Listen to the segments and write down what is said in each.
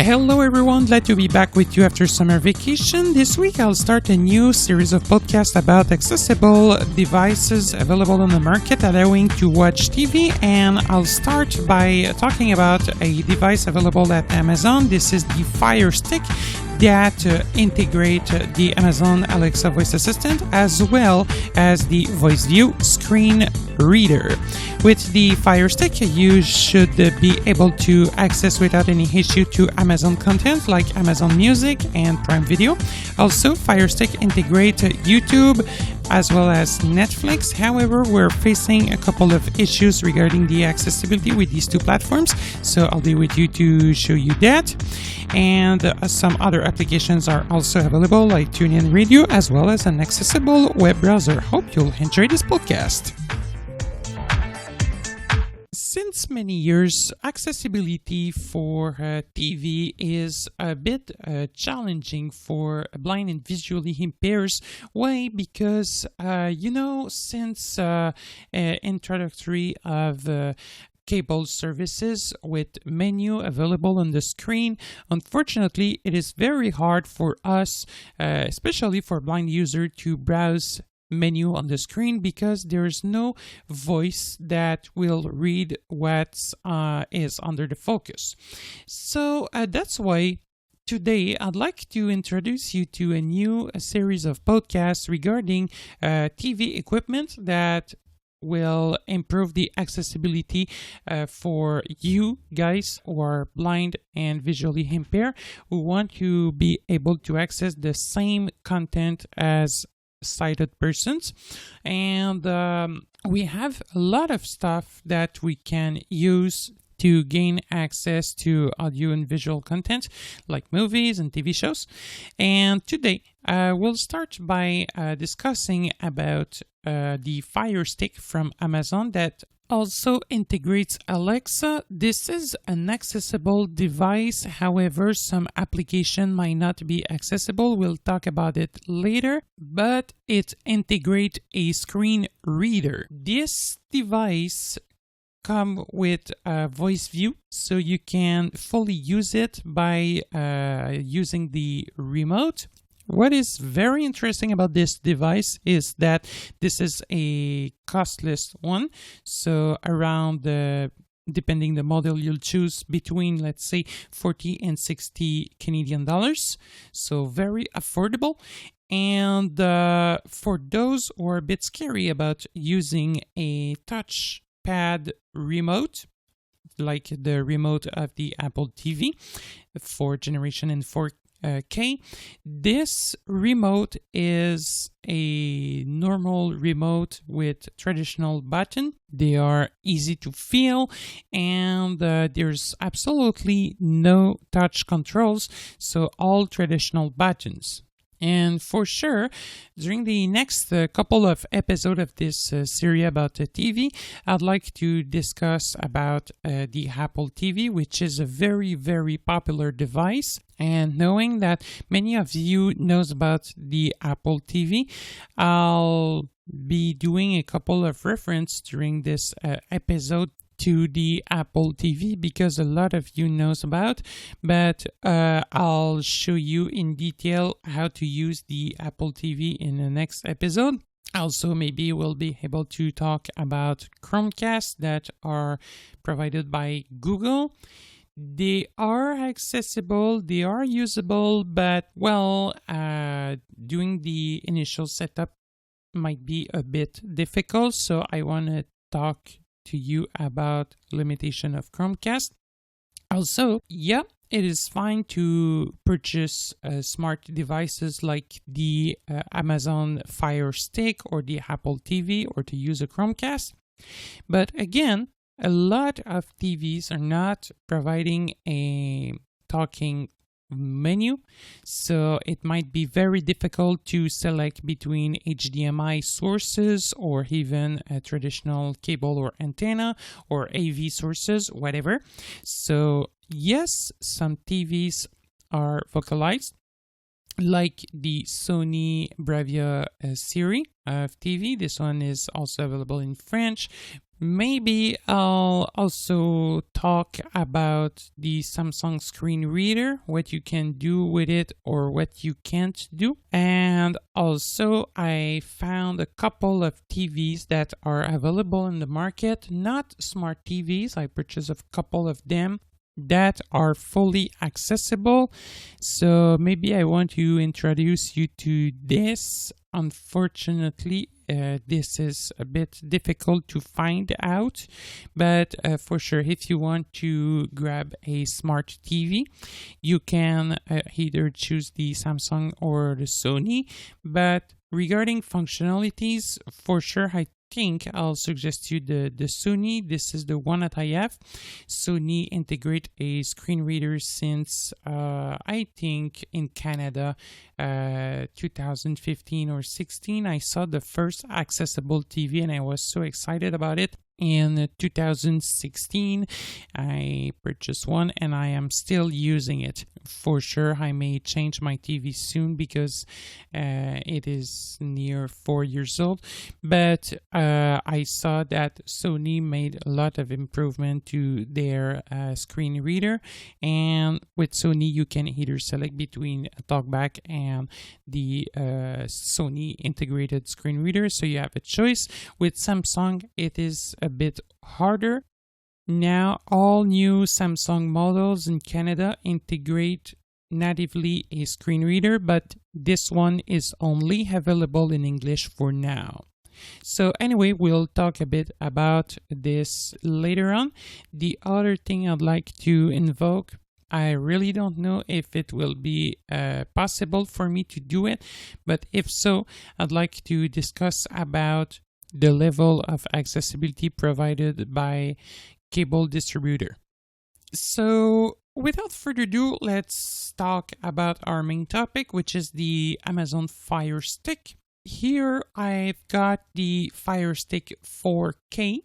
Hello everyone, glad to be back with you after summer vacation. This week I'll start a new series of podcasts about accessible devices available on the market allowing to watch TV, and I'll start by talking about a device available at Amazon. This is the Fire Stick that integrate the Amazon Alexa voice assistant as well as the Voice View screen reader. With the Fire Stick, you should be able to access without any issue to Amazon content like Amazon Music and Prime Video. Also, Fire Stick integrate YouTube as well as Netflix. However, we're facing a couple of issues regarding the accessibility with these two platforms, so I'll be with you to show you that. And some other applications are also available like TuneIn Radio as well as an accessible web browser. Hope you'll enjoy this podcast. Since many years, accessibility for TV is a bit challenging for blind and visually impaired. Why? Because, since introductory of cable services with menu available on the screen, unfortunately, it is very hard for us, especially for blind user, to browse menu on the screen because there's no voice that will read what is under the focus. So that's why today I'd like to introduce you to a new series of podcasts regarding TV equipment that will improve the accessibility for you guys who are blind and visually impaired, who want to be able to access the same content as sighted persons. And we have a lot of stuff that we can use to gain access to audio and visual content like movies and TV shows. And today we'll start by discussing about the Fire Stick from Amazon that also integrates Alexa. This is an accessible device. However, some application might not be accessible. We'll talk about it later, but it integrates a screen reader. This device come with a Voice View, so you can fully use it by using the remote. What is very interesting about this device is that this is a costless one. So around depending the model you'll choose between, let's say, 40 and 60 Canadian dollars. So very affordable. And for those who are a bit scary about using a touchpad remote, like the remote of the Apple TV, 4th generation and 4K. This remote is a normal remote with traditional button. They are easy to feel, and there's absolutely no touch controls, so all traditional buttons. And for sure, during the next couple of episodes of this series about the TV, I'd like to discuss about the Apple TV, which is a very, very popular device. And knowing that many of you knows about the Apple TV, I'll be doing a couple of reference during this episode to the Apple TV because a lot of you knows about, but I'll show you in detail how to use the Apple TV in the next episode. Also, maybe we'll be able to talk about Chromecast that are provided by Google. They are accessible, they are usable, but doing the initial setup might be a bit difficult. So I want to talk to you about limitation of Chromecast. Also, it is fine to purchase smart devices like the Amazon Fire Stick or the Apple TV or to use a Chromecast. But again, a lot of TVs are not providing a talking menu, so it might be very difficult to select between HDMI sources or even a traditional cable or antenna or AV sources, whatever. So yes, some TVs are vocalized, like the Sony Bravia series of TV. This one is also available in French, Maybe I'll also talk about the Samsung screen reader, what you can do with it or what you can't do. And also I found a couple of TVs that are available in the market, not smart TVs. I purchased a couple of them that are fully accessible. So maybe I want to introduce you to this. Unfortunately, this is a bit difficult to find out, but for sure, if you want to grab a smart TV, you can either choose the Samsung or the Sony. But regarding functionalities, for sure, I think I'll suggest you the Sony. This is the one that I have. Sony integrate a screen reader since I think in Canada 2015 or 16. I saw the first accessible TV and I was so excited about it. In 2016, I purchased one and I am still using it. For sure, I may change my TV soon because it is near 4 years old. But I saw that Sony made a lot of improvement to their screen reader. And with Sony, you can either select between a TalkBack and the Sony integrated screen reader. So you have a choice. With Samsung, it is a bit harder. Now, all new Samsung models in Canada integrate natively a screen reader, but this one is only available in English for now. So anyway, we'll talk a bit about this later on. The other thing I'd like to invoke, I really don't know if it will be possible for me to do it, but if so, I'd like to discuss about the level of accessibility provided by cable distributor. So without further ado, let's talk about our main topic, which is the Amazon Fire Stick. Here I've got the Fire Stick 4K.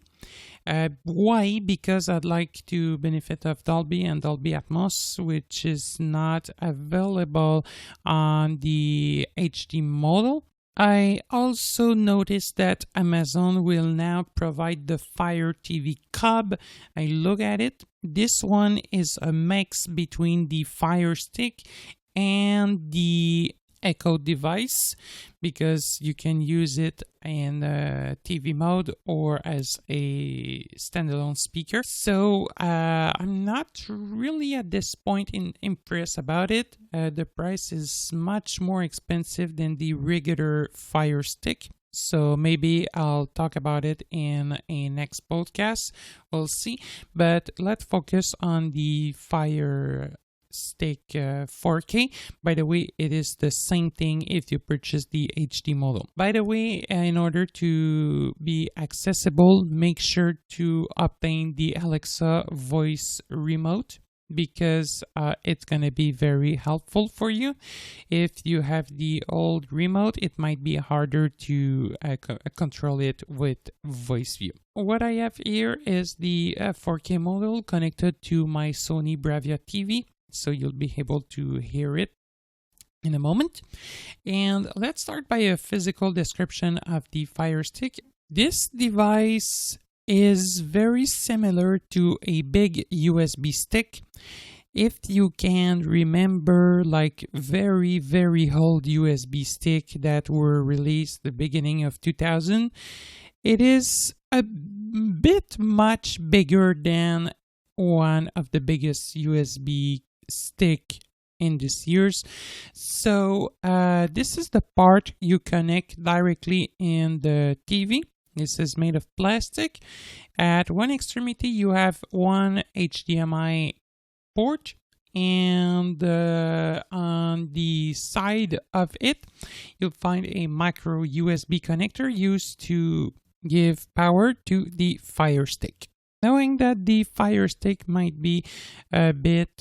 Why? Because I'd like to benefit of Dolby and Dolby Atmos, which is not available on the HD model. I also noticed that Amazon will now provide the Fire TV Cub. I look at it. This one is a mix between the Fire Stick and the Echo device because you can use it in TV mode or as a standalone speaker. So I'm not really at this point impressed about it. The price is much more expensive than the regular Fire Stick. So maybe I'll talk about it in a next podcast. We'll see. But let's focus on the Fire Stick 4K. By the way, it is the same thing if you purchase the HD model. By the way, in order to be accessible, make sure to obtain the Alexa voice remote because it's going to be very helpful for you. If you have the old remote, it might be harder to control it with voice view. What I have here is the 4K model connected to my Sony Bravia TV. So you'll be able to hear it in a moment. And let's start by a physical description of the Fire Stick. This device is very similar to a big USB stick. If you can remember like very, very old USB stick that were released the beginning of 2000, it is a bit much bigger than one of the biggest USB stick in this years. So this is the part you connect directly in the TV. This is made of plastic. At one extremity you have one HDMI port, and on the side of it you'll find a micro USB connector used to give power to the Fire Stick. Knowing that the Fire Stick might be a bit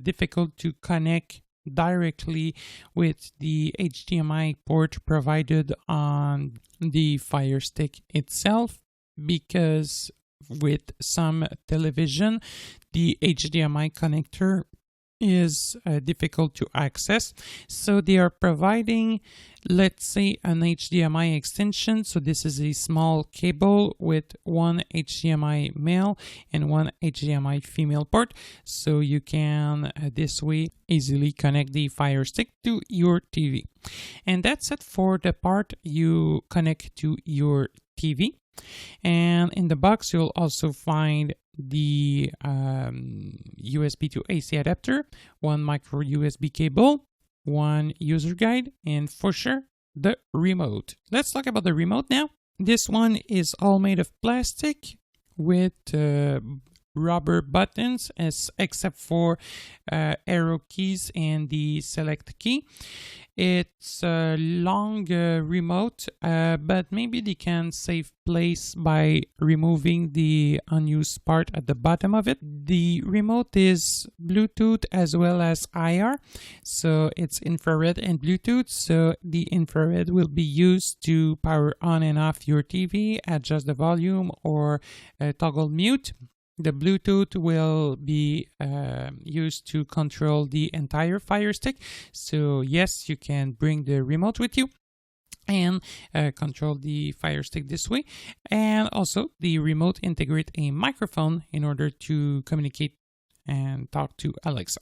difficult to connect directly with the HDMI port provided on the Fire Stick itself, because with some television, the HDMI connector is difficult to access. So they are providing, let's say, an HDMI extension. So this is a small cable with one HDMI male and one HDMI female port. So you can this way easily connect the Fire Stick to your TV. And that's it for the part you connect to your TV. And in the box, you'll also find the USB to AC adapter, one micro USB cable, one user guide, and for sure, the remote. Let's talk about the remote now. This one is all made of plastic with rubber buttons, except for arrow keys and the select key. It's a long remote, but maybe they can save place by removing the unused part at the bottom of it. The remote is Bluetooth as well as IR, so it's infrared and Bluetooth. So the infrared will be used to power on and off your TV, adjust the volume, or toggle mute. The Bluetooth will be used to control the entire Fire Stick. So yes, you can bring the remote with you and control the Fire Stick this way. And also the remote integrates a microphone in order to communicate and talk to Alexa.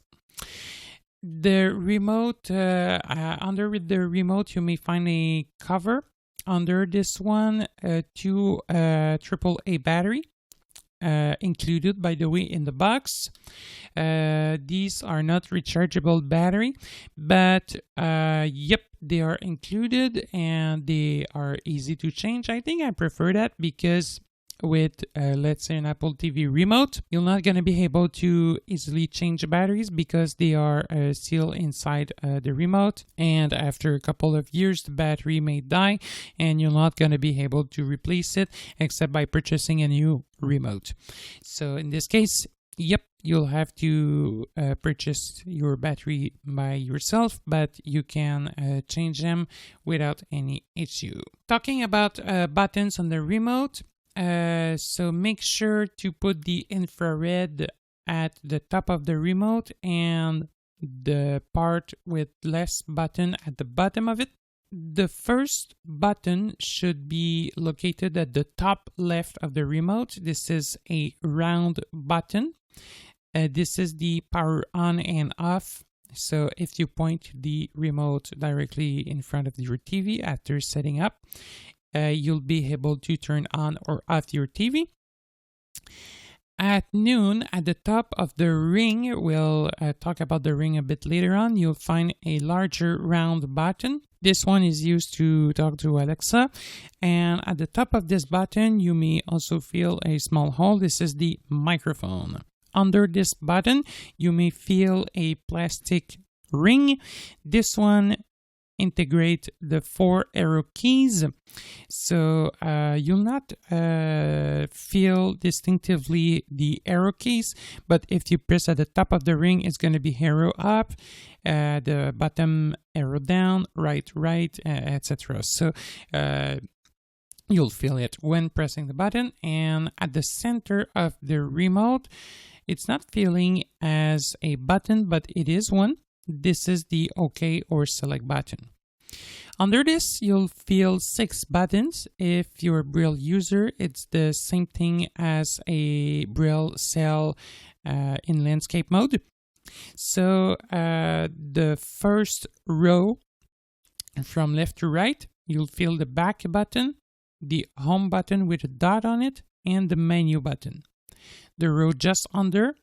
The remote, under the remote, you may find a cover. Under this one, two AAA battery. Included, by the way, in the box. These are not rechargeable battery, but yep, they are included and they are easy to change. I think I prefer that because with let's say an Apple TV remote, you're not going to be able to easily change batteries because they are still inside the remote, and after a couple of years the battery may die and you're not going to be able to replace it except by purchasing a new remote. So in this case, yep, you'll have to purchase your battery by yourself, but you can change them without any issue. Talking about buttons on the remote, so make sure to put the infrared at the top of the remote and the part with less button at the bottom of it. The first button should be located at the top left of the remote. This is a round button. This is the power on and off. So if you point the remote directly in front of your TV after setting up, you'll be able to turn on or off your TV. At noon, at the top of the ring, we'll talk about the ring a bit later on, you'll find a larger round button. This one is used to talk to Alexa. And at the top of this button, you may also feel a small hole. This is the microphone. Under this button, you may feel a plastic ring. This one integrate the 4 arrow keys, so you'll not feel distinctively the arrow keys, but if you press at the top of the ring, it's going to be arrow up, the bottom arrow down, right, etc. So you'll feel it when pressing the button. And at the center of the remote, it's not feeling as a button, but it is one. This is the OK or select button. Under this, you'll feel 6 buttons. If you're a Braille user, it's the same thing as a Braille cell in landscape mode. So the first row from left to right, you'll feel the back button, the home button with a dot on it, and the menu button. The row just under,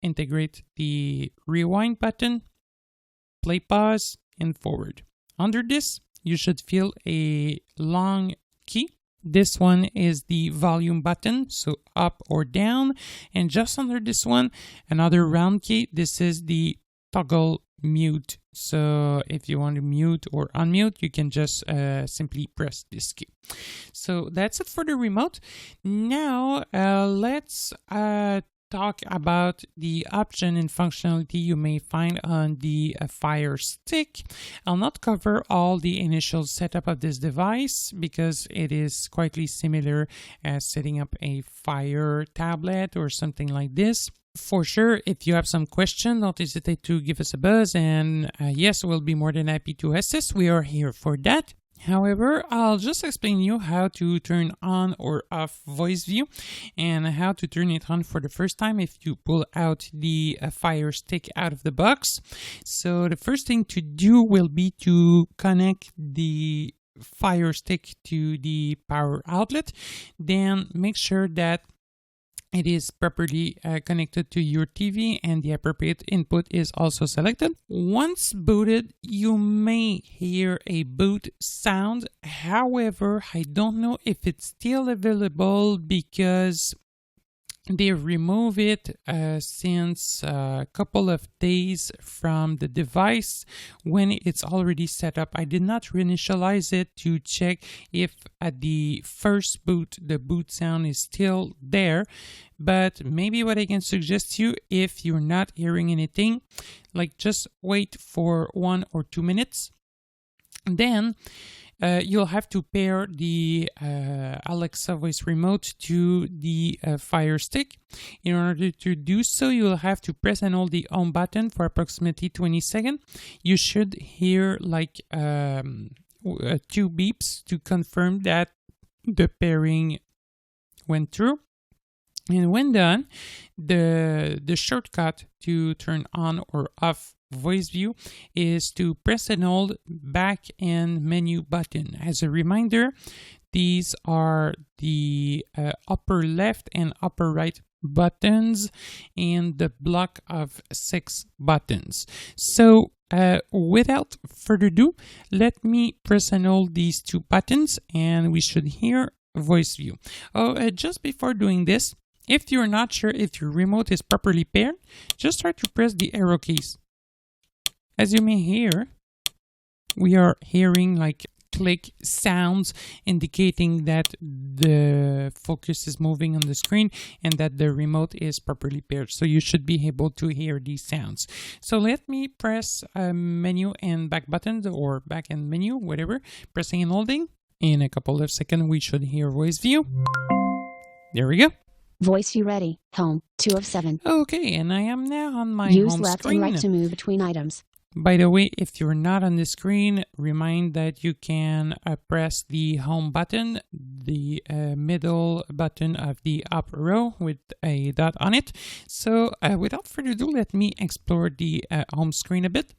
integrate the rewind button, play, pause, and forward. Under this, you should feel a long key. This one is the volume button, so up or down. And just under this one, another round key. This is the toggle mute. So if you want to mute or unmute, you can just simply press this key. So that's it for the remote. Now let's talk about the option and functionality you may find on the Fire Stick. I'll not cover all the initial setup of this device because it is quite similar as setting up a Fire tablet or something like this. For sure, if you have some questions, don't hesitate to give us a buzz. And yes, we'll be more than happy to assist. We are here for that. However, I'll just explain you how to turn on or off voice view and how to turn it on for the first time if you pull out the Fire Stick out of the box. So the first thing to do will be to connect the Fire Stick to the power outlet. Then make sure that it is properly connected to your TV and the appropriate input is also selected. Once booted, you may hear a boot sound. However, I don't know if it's still available because they remove it since a couple of days from the device when it's already set up. I did not reinitialize it to check if at the first boot the boot sound is still there, but maybe what I can suggest to you, if you're not hearing anything, like just wait for 1 or 2 minutes. Then you'll have to pair the Alexa voice remote to the Fire Stick. In order to do so, you'll have to press and hold the home button for approximately 20 seconds. You should hear like 2 beeps to confirm that the pairing went through. And when done, the shortcut to turn on or off voice view is to press and hold back and menu button. As a reminder, these are the upper left and upper right buttons and the block of 6 buttons. So without further ado, let me press and hold these 2 buttons and we should hear voice view. Just before doing this, if you're not sure if your remote is properly paired, just try to press the arrow keys. As you may hear, we are hearing like click sounds indicating that the focus is moving on the screen and that the remote is properly paired. So you should be able to hear these sounds. So let me press menu and back buttons or back and menu, whatever, pressing and holding. In a couple of seconds, we should hear voice view. There we go. Voice view ready. Home. 2 of 7. Okay, and I am now on my Use home left screen. and right to move between items. By the way, if you're not on the screen, remind that you can press the home button, the middle button of the up row with a dot on it. So without further ado, let me explore the home screen a bit.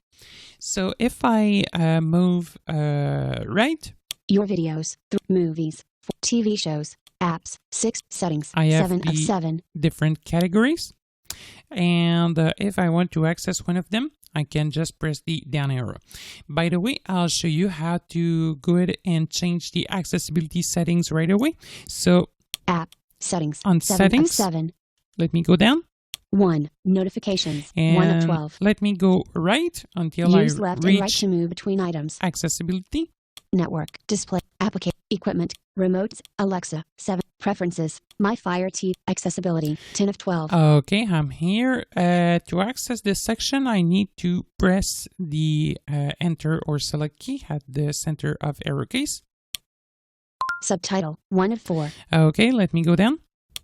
So if I move right, your videos, movies, TV shows, apps, 6 settings, I have 7 of 7. Different categories. And if I want to access one of them, I can just press the down arrow. By the way, I'll show you how to go ahead and change the accessibility settings right away. So app settings on 7 settings, of 7. Let me go down. 1 notifications And 1 of 12. Let me go right until Use I left reach and right to move between items. accessibility. Network, display, application, equipment, remotes, Alexa, 7, preferences, My Fire TV, accessibility, 10 of 12. Okay, I'm here. To access this section, I need to press the enter or select key at the center of arrow keys. Subtitle, 1 of 4. Okay, let me go down.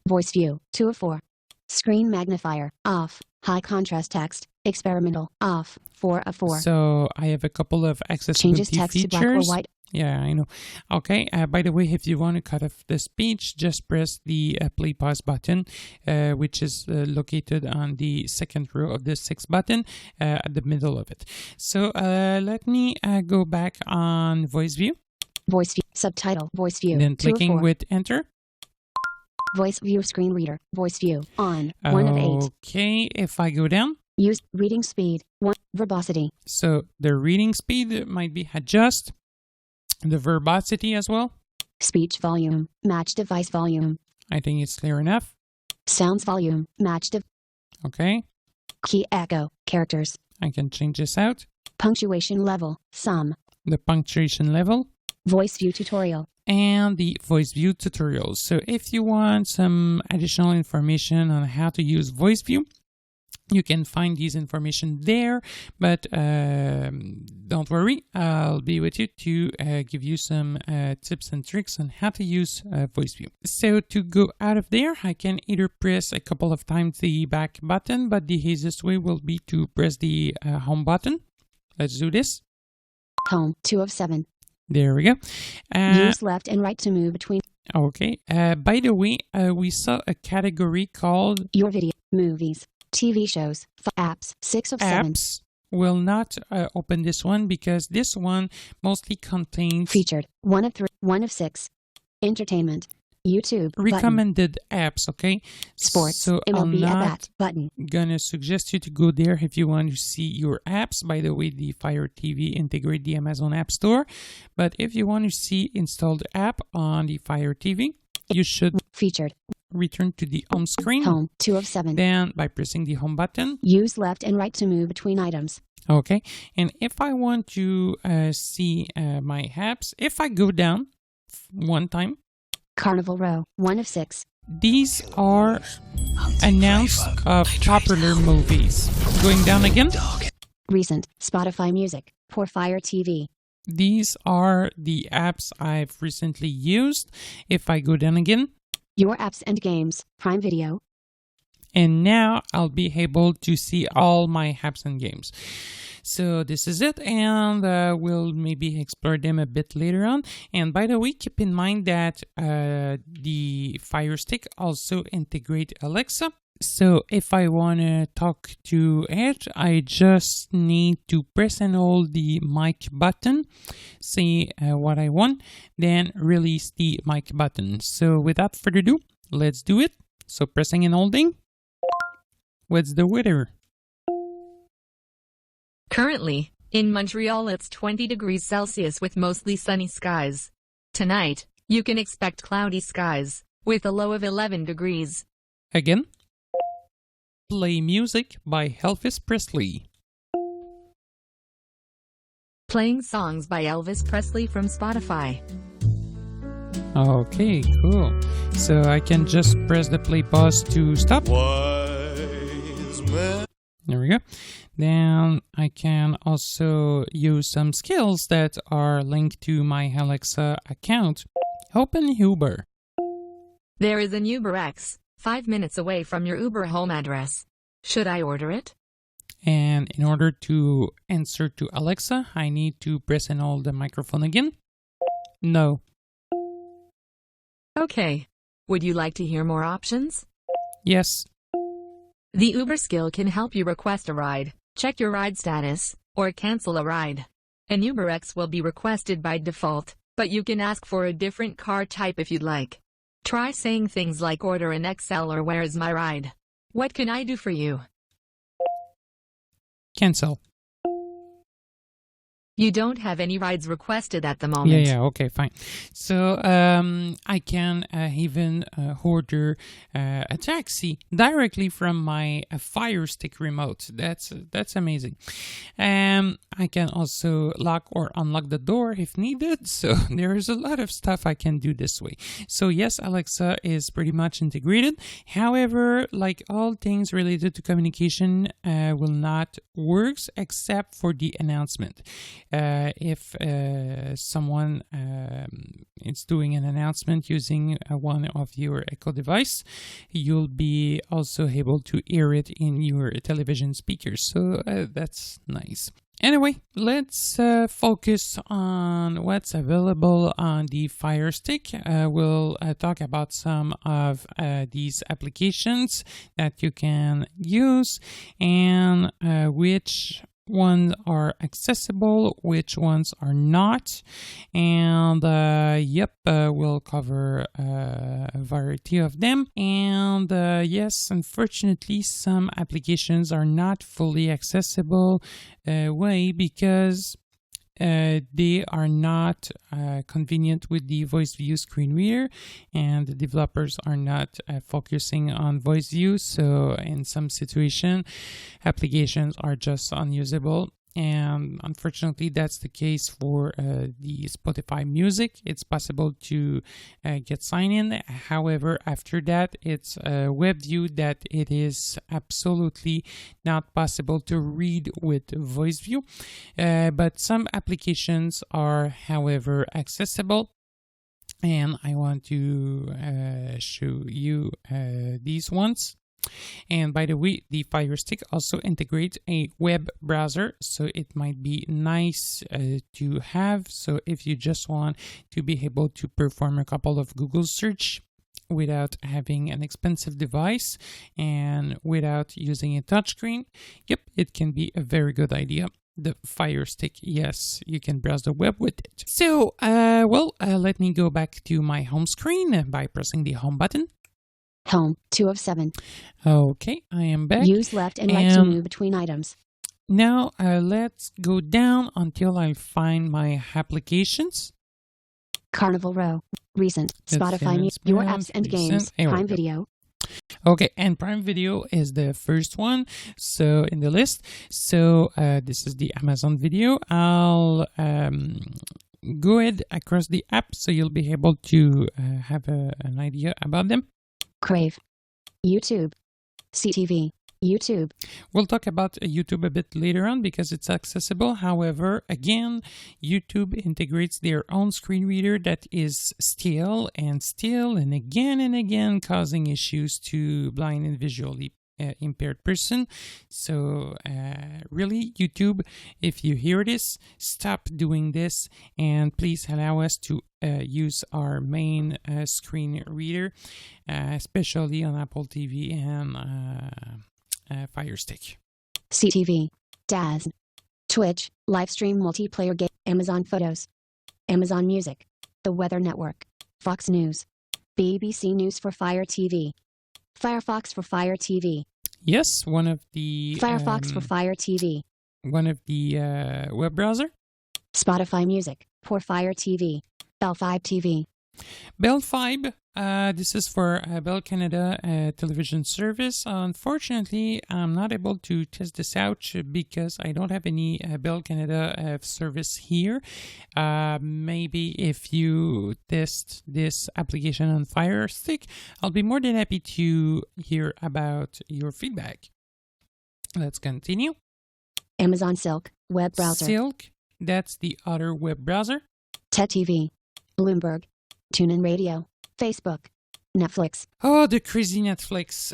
Voice view, 2 of 4. Screen magnifier, off. High contrast text, experimental, off. 4 of 4. So I have a couple of accessibility Changes text features. to black or white. Yeah, I know. Okay, by the way, if you want to cut off the speech, just press the play pause button, which is located on the second row of the 6 button at the middle of it. So let me go back on voice view. Voice view, subtitle, voice view. Then 2 of clicking 4. with enter. Voice view screen reader, voice view, on, 1 of 8. Okay, if I go down. Use reading speed, 1, verbosity. So the reading speed might be adjust. The verbosity as well. Speech volume, match device volume. I think it's clear enough. Sounds volume, match device. Okay. Key echo, characters. I can change this out. Punctuation level, sum. The punctuation level. Voice view tutorial. And the voice view tutorials. So if you want some additional information on how to use voice view, You can find these information there, but don't worry, I'll be with you to give you some tips and tricks on how to use Voice View. So to go out of there, I can either press a couple of times the back button, but the easiest way will be to press the home button. Let's do this. Home, 2 of 7. There we go. Use left and right to move between. Okay. By the way, we saw a category called Your video, movies, TV shows, apps, 6 of 7. Apps. Will not open this one because this one mostly contains Featured, 1 of 3, 1 of 6. Entertainment, YouTube, recommended apps, okay? Sports, so MLB I'm at not that button. gonna suggest you to go there if you want to see your apps. By the way, the Fire TV integrate the Amazon App Store, but if you want to see installed app on the Fire TV, you should Featured, return to the home screen. home, 2 of 7. Then by pressing the home button. Use left and right to move between items. Okay, and if I want to see my apps, if I go down one time, Carnival Row, 1 of 6. these are announced of popular movies. Going down again, Recent, Spotify Music, for Fire TV. these are the apps I've recently used. If I go down again, Your apps and games, Prime Video. and now I'll be able to see all my apps and games. So this is it, and we'll maybe explore them a bit later on. And by the way, keep in mind that the Fire Stick also integrate Alexa. So if I want to talk to it, I just need to press and hold the mic button, say what I want, then release the mic button. So without further ado, let's do it. So pressing and holding. What's the weather? Currently, in Montreal it's 20 degrees Celsius with mostly sunny skies. Tonight, you can expect cloudy skies, with a low of 11 degrees. Again. Play music by Elvis Presley. Playing songs by Elvis Presley from Spotify. Okay, cool. So I can just press the play pause to stop. There we go. Then I can also use some skills that are linked to my Alexa account. Open Uber. There is an Uber X, 5 minutes away from your Uber home address. Should I order it? And in order to answer to Alexa, I need to press and hold the microphone again. No. Okay. Would you like to hear more options? Yes. The Uber skill can help you request a ride, check your ride status, or cancel a ride. An Uber X will be requested by default, but you can ask for a different car type if you'd like. Try saying things like order an XL or where is my ride? What can I do for you? Cancel. You don't have any rides requested at the moment. Yeah, okay, fine. So I can even order a taxi directly from my Fire Stick remote. That's amazing. I can also lock or unlock the door if needed. So there's a lot of stuff I can do this way. So yes, Alexa is pretty much integrated. However, like all things related to communication will not work except for the announcement. If someone is doing an announcement using one of your Echo device, you'll be also able to hear it in your television speakers. So that's nice. Anyway, let's focus on what's available on the Fire Stick. We'll talk about some of these applications that you can use and which ones are accessible, which ones are not, and we'll cover a variety of them. And yes, unfortunately, some applications are not fully accessible because they are not convenient with the Voice View screen reader, and the developers are not focusing on Voice View. So in some situation, applications are just unusable. And unfortunately, that's the case for the Spotify Music. It's possible to get signed in. However, after that, it's a web view that it is absolutely not possible to read with voice view. But some applications are, however, accessible. And I want to show you these ones. And by the way, the Fire Stick also integrates a web browser, so it might be nice to have. So if you just want to be able to perform a couple of Google search without having an expensive device and without using a touchscreen, yep, it can be a very good idea. The Fire Stick, yes, you can browse the web with it. So, let me go back to my home screen by pressing the home button. Home, 2 of 7. Okay, I am back. Use left and right to move between items. Now, let's go down until I find my applications. Carnival Row, recent, Spotify, your apps and games, Prime Video. Okay, and Prime Video is the first one, so in the list. So this is the Amazon Video. I'll go ahead across the app so you'll be able to have an idea about them. Crave, YouTube, CTV, YouTube. We'll talk about YouTube a bit later on because it's accessible. However, again, YouTube integrates their own screen reader that is still and again causing issues to blind and visually impaired person. So really, YouTube, if you hear this, stop doing this and please allow us to use our main screen reader, especially on Apple TV and Fire Stick. CTV, Asds, Twitch, Livestream Multiplayer Game, Amazon Photos, Amazon Music, The Weather Network, Fox News, BBC News for Fire TV, Firefox for Fire TV. Yes, one of the Firefox for Fire TV. One of the web browser. Spotify Music for Fire TV. Bell 5 TV. Bell 5. This is for Bell Canada television service. Unfortunately, I'm not able to test this out because I don't have any Bell Canada service here. Maybe if you test this application on Fire Stick, I'll be more than happy to hear about your feedback. Let's continue. Amazon Silk web browser. Silk, that's the other web browser. TED TV, Bloomberg, TuneIn Radio, Facebook, Netflix. Oh, the crazy Netflix.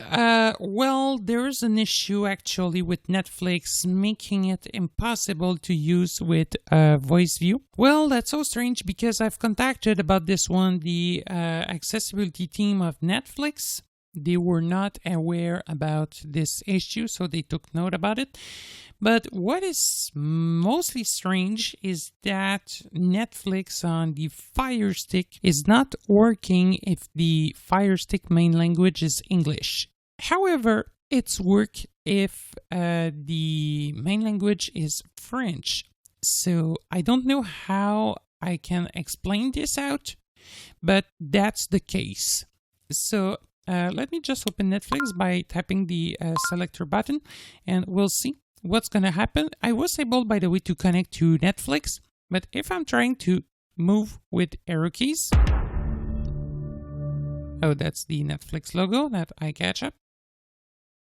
Well, there's an issue actually with Netflix making it impossible to use with voice view. Well, that's so strange because I've contacted about this one the accessibility team of Netflix. They were not aware about this issue, so they took note about it. But what is mostly strange is that Netflix on the Fire Stick is not working if the Fire Stick main language is English. However, it's work if the main language is French. So I don't know how I can explain this out, but that's the case. So let me just open Netflix by tapping the selector button and we'll see what's going to happen. I was able, by the way, to connect to Netflix, but if I'm trying to move with arrow keys, oh, that's the Netflix logo that I catch up.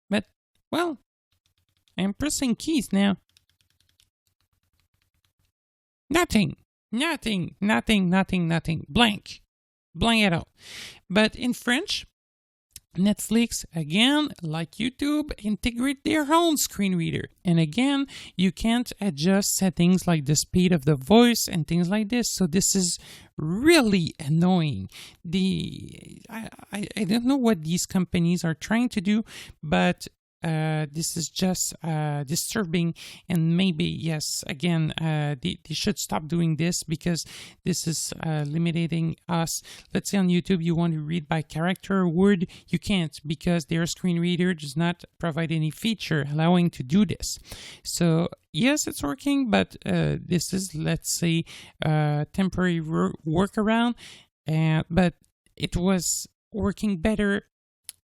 But, well, I'm pressing keys now. Nothing. Blank at all. But in French, Netflix, again, like YouTube, integrate their own screen reader. And again, you can't adjust settings like the speed of the voice and things like this. So this is really annoying. I don't know what these companies are trying to do, but this is just disturbing, and maybe, yes, again, they should stop doing this because this is limiting us. Let's say on YouTube you want to read by character or word, you can't because their screen reader does not provide any feature allowing to do this. So yes, it's working, but this is, let's say, temporary workaround, but it was working better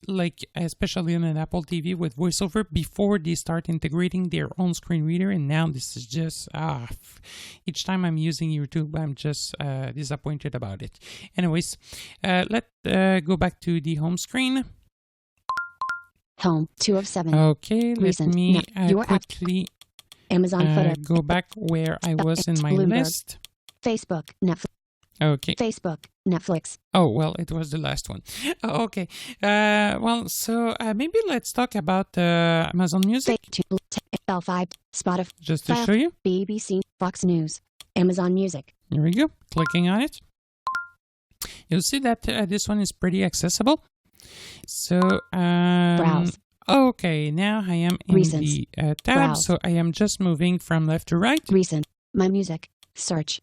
like especially on an Apple TV with VoiceOver, before they start integrating their own screen reader, and now this is just each time I'm using YouTube, I'm just disappointed about it. Anyways, let's go back to the home screen. Home, 2 of 7. Okay, let Recent. me Your app. quickly Amazon Photo. go back where I was in my Bloomberg. list. Facebook, Netflix. Okay. Facebook, Netflix. Oh, well, it was the last one. Oh, okay. Well, so maybe let's talk about Amazon Music, L5, Spotify, just to show you. BBC, Fox News, Amazon Music. Here we go. Clicking on it. You'll see that this one is pretty accessible. So, Browse. okay, now I am in Recent. the tab. Browse. So I am just moving from left to right. Recent. My Music. Search.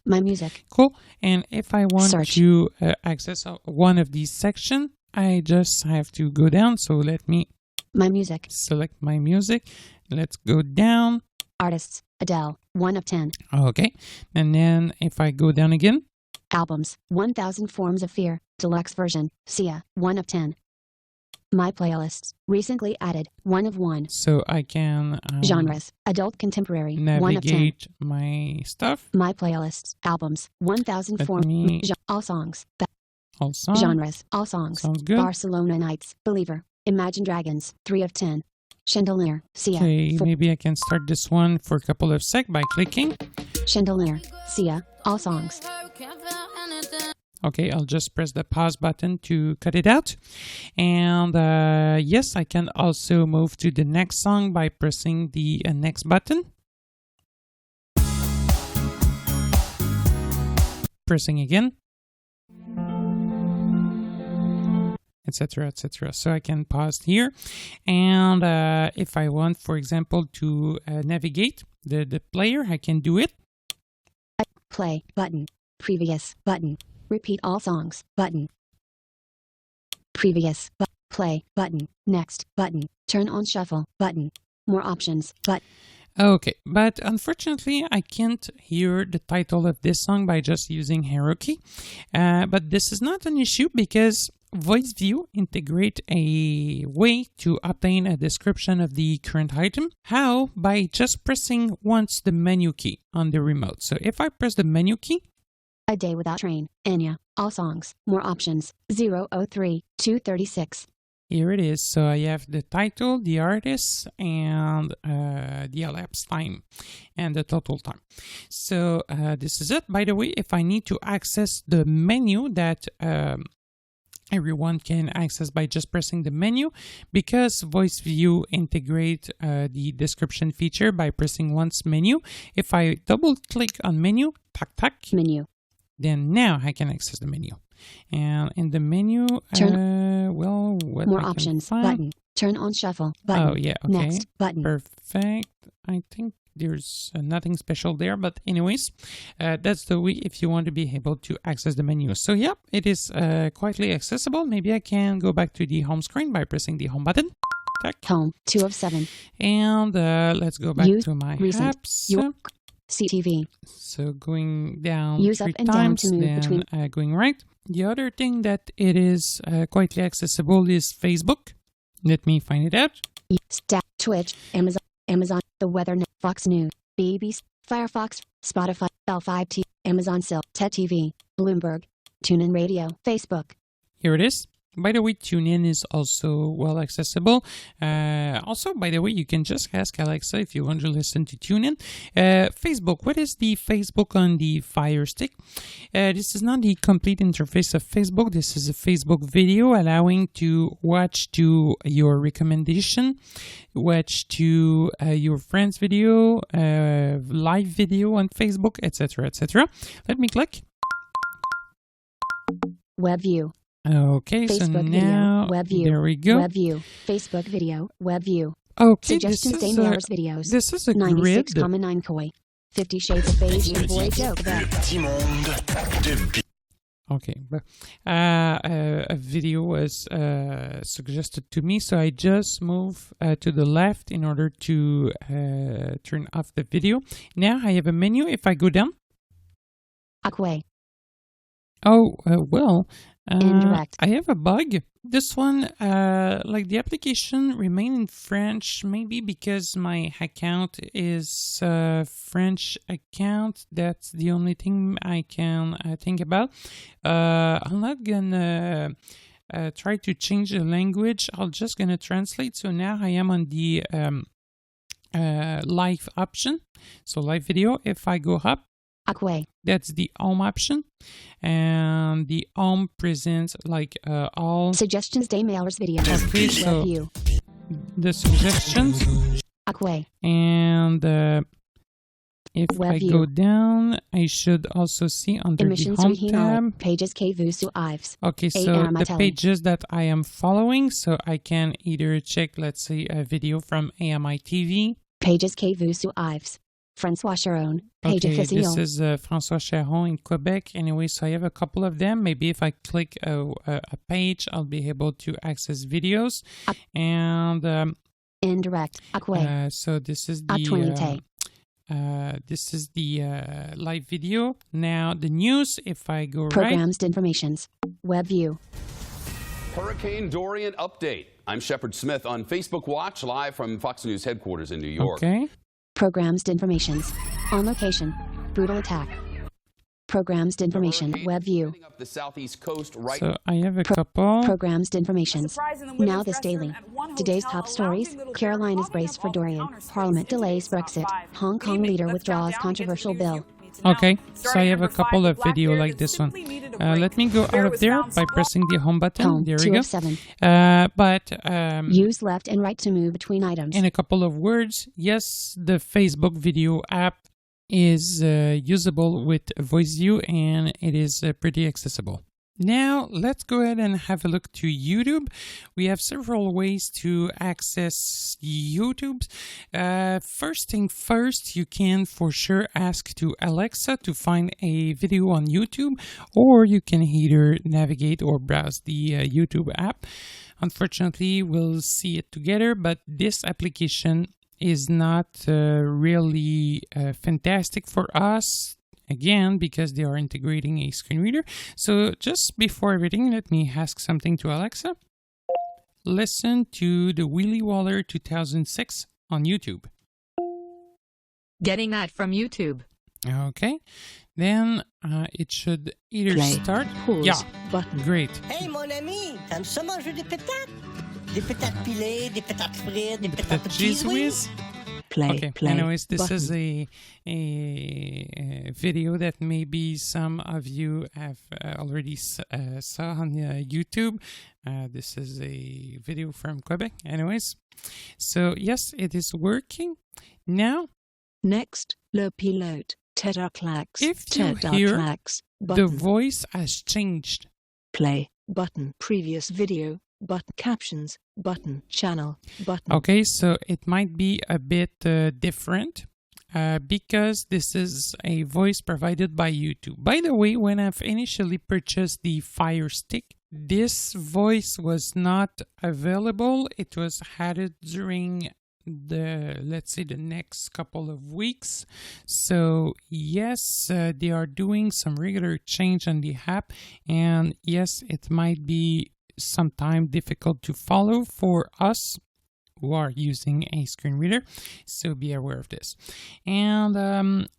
My Music. Cool. And if I want Search. to access one of these sections, I just have to go down. So let me My Music. select my music. Let's go down. Artists. Adele, 1 of 10. Okay. And then if I go down again. Albums. 1000 Forms of Fear. Deluxe version. Sia, 1 of 10. My Playlists. Recently added. 1 of 1. So I can Genres. Adult Contemporary. 1 of 10. navigate my stuff. My Playlists. Albums. 1000 Let Forms. me- All songs. All songs. Genres. All songs. Sounds good. Barcelona Nights. Believer. Imagine Dragons. 3 of 10. Chandelier. Sia. Okay, 4. maybe I can start this one for a couple of sec by clicking. Chandelier. Sia. All songs. Okay, I'll just press the pause button to cut it out. And yes, I can also move to the next song by pressing the next button. Pressing again. Etc., etc. So I can pause here. And if I want, for example, to navigate the player, I can do it. Play. Button. Previous. Button. Repeat all songs. Button. Previous. Play. Button. Next. Button. Turn on shuffle. Button. More options. Okay, but unfortunately, I can't hear the title of this song by just using arrow key. But this is not an issue because Voice View integrate a way to obtain a description of the current item. How? By just pressing once the menu key on the remote. So if I press the menu key, A Day Without Train. Enya. All songs. More options. 003 236. here it is. So I have the title, the artist, and the elapsed time and the total time. So this is it. By the way, if I need to access the menu that everyone can access by just pressing the menu, because Voice View integrate the description feature by pressing once menu. If I double click on menu, tac tac, Menu. then now I can access the menu. And in the menu, well, what More I can options. find- Button. Turn on shuffle. Button. Oh yeah, okay, Next. Button. perfect. I think there's nothing special there, but anyways, that's the way if you want to be able to access the menu. So yeah, it is quietly accessible. Maybe I can go back to the home screen by pressing the home button. Tac. Home. 2 of 7. And let's go back Use to my recent. apps. Your CTV. So going down Use 3 up and down times, to move then between- going right. The other thing that it is quietly accessible is Facebook. Let me find it out. Twitch. Amazon. The Weather Net. Fox News. BBC. Firefox. Spotify. L5T. Amazon Sil. TED TV. Bloomberg. TuneIn Radio. Facebook. Here it is. By the way, TuneIn is also well accessible. Also, by the way, you can just ask Alexa if you want to listen to TuneIn. Facebook. What is the Facebook on the Fire Stick? This is not the complete interface of Facebook. This is a Facebook video allowing to watch to your recommendation, watch to your friend's video, live video on Facebook, etc., etc. Let me click. Web view. Okay, so Facebook now video. Web view. there we go. Web view. Facebook video. Web view. Okay, Suggestions. this is Dane videos. this is a grid. 96,9 koi. 50 Shades of Beige and Boy Joke about. Okay, but a video was suggested to me, so I just move to the left in order to turn off the video. Now I have a menu. If I go down, Aquay. oh well, Indirect. I have a bug. This one, like the application remain in French, maybe because my account is French account. That's the only thing I can think about. I'm not gonna try to change the language. I'm just gonna translate. So now I am on the live option. So live video. If I go up, Aquay. that's the home option, and the home presents like all Suggestions day mailers video. Okay, so Web view. the suggestions, Aquay. and if Web I view. go down, I should also see under the Emissions home original. tab. Pages que vous suivez. Okay, so AM the Italy. pages that I am following, so I can either check, let's say, a video from AMI TV. Pages que vous suivez. François Charon. Page Okay, official. this is François Charon in Quebec. Anyway, so I have a couple of them. Maybe if I click a page, I'll be able to access videos. And Indirect. Aquay. so this is Actualité. the live video. Now the news. If I go right, Programs informations. Web view. Hurricane Dorian update. I'm Shepard Smith on Facebook Watch, live from Fox News headquarters in New York. okay. Programs informations. On location. Brutal attack. Programs information. Hurricane Web view. heading up the southeast coast right So I have a couple. Programs informations. Now this daily. Today's top stories. Caroline is braced for Dorian. Parliament delays Brexit. Hong Kong leader withdraws controversial bill. Okay, so I have a couple of video like this one. Let me go out of there by pressing the home button. Home. There 2 we go. of 7. But Use left and right to move between items. in a couple of words, yes, the Facebook video app is usable with Voice View, and it is pretty accessible. Now, let's go ahead and have a look to YouTube. We have several ways to access YouTube. First thing first, you can for sure ask to Alexa to find a video on YouTube, or you can either navigate or browse the YouTube app. Unfortunately, we'll see it together, but this application is not really fantastic for us. Again, because they are integrating a screen reader. So just before everything, let me ask something to Alexa. Listen to the Willy Waller 2006 on YouTube. Getting that from YouTube. Okay. Then it should either Play. start. Pause. Yeah. Button. Great. Hey mon ami, t'aimes ça manger des patates? Des patates pilées, des patates frites, des The patates cheese whiz. Play. Okay. Play. Anyways, this Button. is a video that maybe some of you have already saw on YouTube. This is a video from Quebec. Anyways, so yes, it is working. Now, Next, le pilote, Tetaclax, if you hear Tetaclax, the button, voice has changed. play, button, previous video, button, captions, button, channel, button. Okay, so it might be a bit different because this is a voice provided by YouTube. By the way, when I've initially purchased the Fire Stick, this voice was not available. It was added during let's say the next couple of weeks. So yes, they are doing some regular change on the app, and yes, it might be sometimes difficult to follow for us who are using a screen reader, so be aware of this. And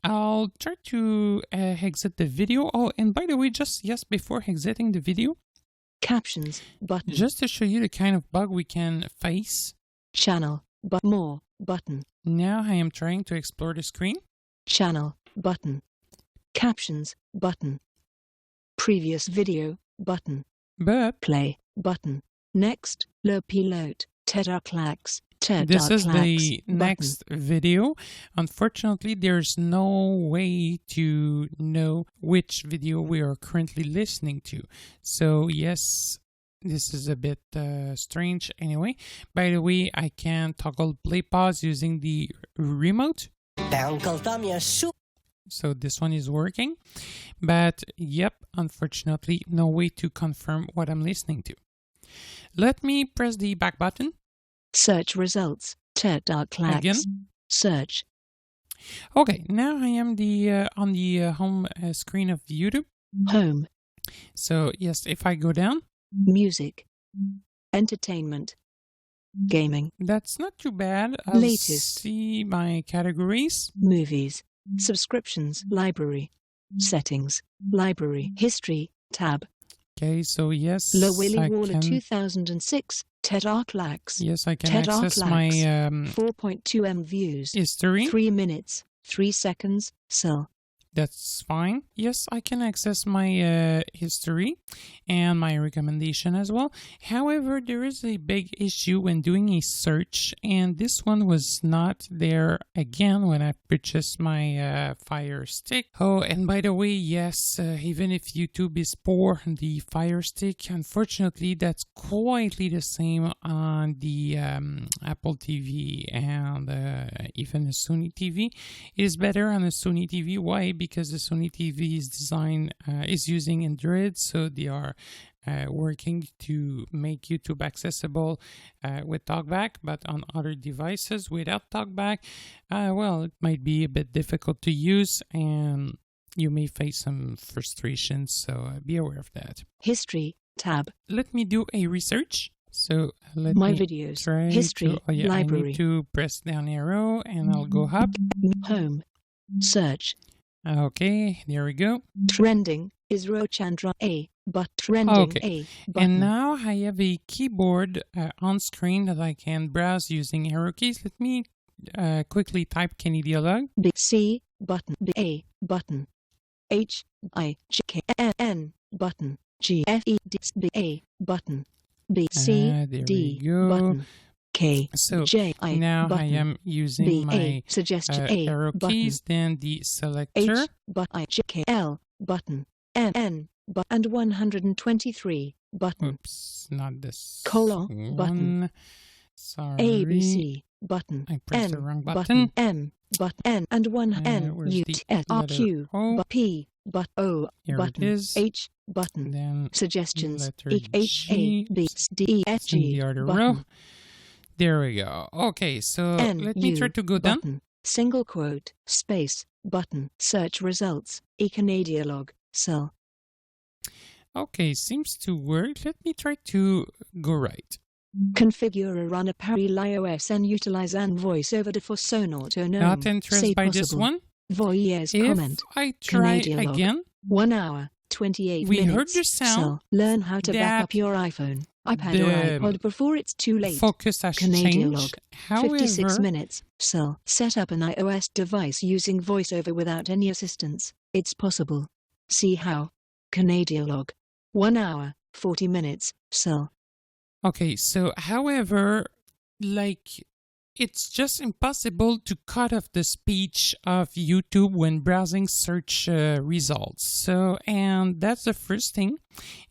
I'll try to exit the video. Oh, and by the way, just yes, before exiting the video, Captions, button, just to show you the kind of bug we can face. channel, but more, button, Now I am trying to explore the screen. channel, button, captions, button, previous video, button, But play, button, next, le pilote, Tetaclax, this is the button. next video. Unfortunately, there's no way to know which video we are currently listening to. So yes, this is a bit strange. Anyway, by the way, I can toggle play pause using the remote. Ben, Uncle Tom, il y a un soupe. So this one is working. But yep, unfortunately, no way to confirm what I'm listening to. Let me press the back button. Search results, Tetaclax, Again? search, Okay, now I am on the home screen of YouTube. home, So yes, if I go down, music, Entertainment. Gaming. That's not too bad. I'll Latest. see my categories. Movies. Subscriptions. Library. Settings. Library. History. Tab. Okay, so yes, La Willy I Waller can, 2006. Ted Arklax. yes, I can Ted access my 4.2 M views. history. 3 minutes. 3 seconds. Cell. That's fine. Yes, I can access my history and my recommendation as well. However, there is a big issue when doing a search, and this one was not there again when I purchased my Fire Stick. Oh, and by the way, yes, even if YouTube is poor on the Fire Stick, unfortunately, that's quietly the same on the Apple TV and even the Sony TV. It is better on the Sony TV. Why? Because the Sony TV is using Android, so they are working to make YouTube accessible with TalkBack, but on other devices without TalkBack, well, it might be a bit difficult to use, and you may face some frustration, so be aware of that. History. Tab. Let me do a research. So let My me videos. try History. to, I Library. need to press down arrow, and I'll go up. Home. Search. Okay, there we go. Trending is Rochandra A. But trending Okay. A. Button. And now I have a keyboard on screen that I can browse using arrow keys. Let me quickly type Canadialog. B C button B A button H I J K N button G F E D B A button B C There D we go. button K So J I now button I am using B my A suggestion A arrow button keys, then the selector. H but I J K L button N but and 123 button Oops, not this Colon, one. button. Sorry. A B C button I pressed the N wrong button. M but N and 1 N Where's U the T S R letter Q O? but P but O Here button it is. H button Then suggestions letter H A G. B D E F it's in G the other button row. There we go. Okay, so N let me U try to go down. button single quote space button search results Canadialog cell Okay, seems to work. Let me try to go right. configure a run a parallel iOS and utilize an voiceover for sonar to know Not interested by this one. voyeurs If comment I try Canadialog. again, 1 hour 28 we minutes heard the sound cell. Learn how to back that up your iPhone iPad the or iPod before it's too late focus has Canadialog. changed. 56 However, minutes. Cell. Set up an iOS device using VoiceOver without any assistance. It's possible. See how. Canadialog. 1 hour, 40 minutes. Cell. okay, so however, like, it's just impossible to cut off the speech of YouTube when browsing search results. So, and that's the first thing.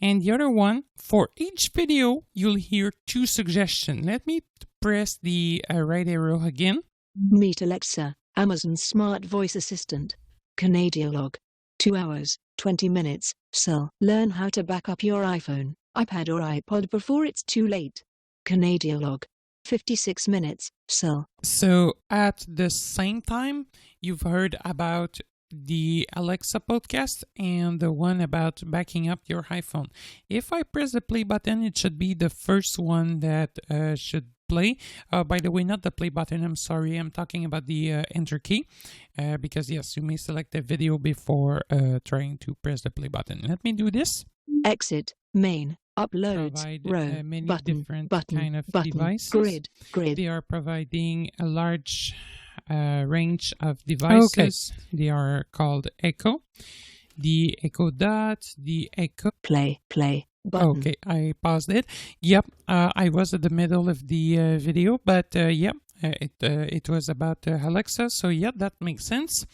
And the other one, for each video, you'll hear 2 suggestions. Let me press the right arrow again. Meet Alexa, Amazon's smart voice assistant. Canadialog. 2 hours, 20 minutes. Cell. Learn how to back up your iPhone, iPad or iPod before it's too late. Canadialog. 56 minutes. Cell. So at the same time, you've heard about the Alexa podcast and the one about backing up your iPhone. If I press the play button, it should be the first one that should play. By the way, not the play button, I'm sorry, I'm talking about the enter key, because yes, you may select the video before trying to press the play button. Let me do this. Exit. Main. Uploads. Provide Row. many Button. different Button. kind of Button. devices. Grid. They are providing a large range of devices. They are called Echo. The Echo Dot, the Echo. Play. Button. Okay, I paused it. Yep, I was at the middle of the video, but yep, it was about Alexa, so yep, that makes sense.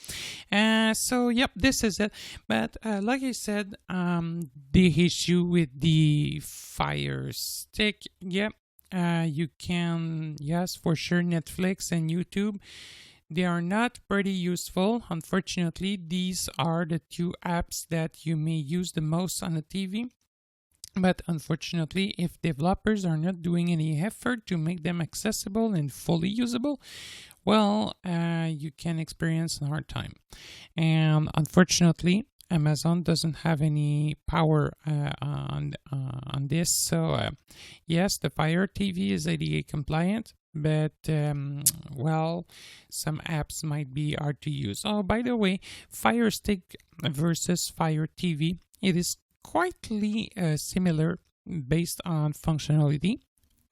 So yep, this is it. But like I said, the issue with the Fire Stick, yep, you can, yes, for sure, Netflix and YouTube, they are not pretty useful. Unfortunately, these are the 2 apps that you may use the most on the TV. But unfortunately, if developers are not doing any effort to make them accessible and fully usable, well, you can experience a hard time. And unfortunately, Amazon doesn't have any power on this. So yes, the Fire TV is ADA compliant, but well, some apps might be hard to use. Oh, by the way, Fire Stick versus Fire TV, it is quietly similar based on functionality.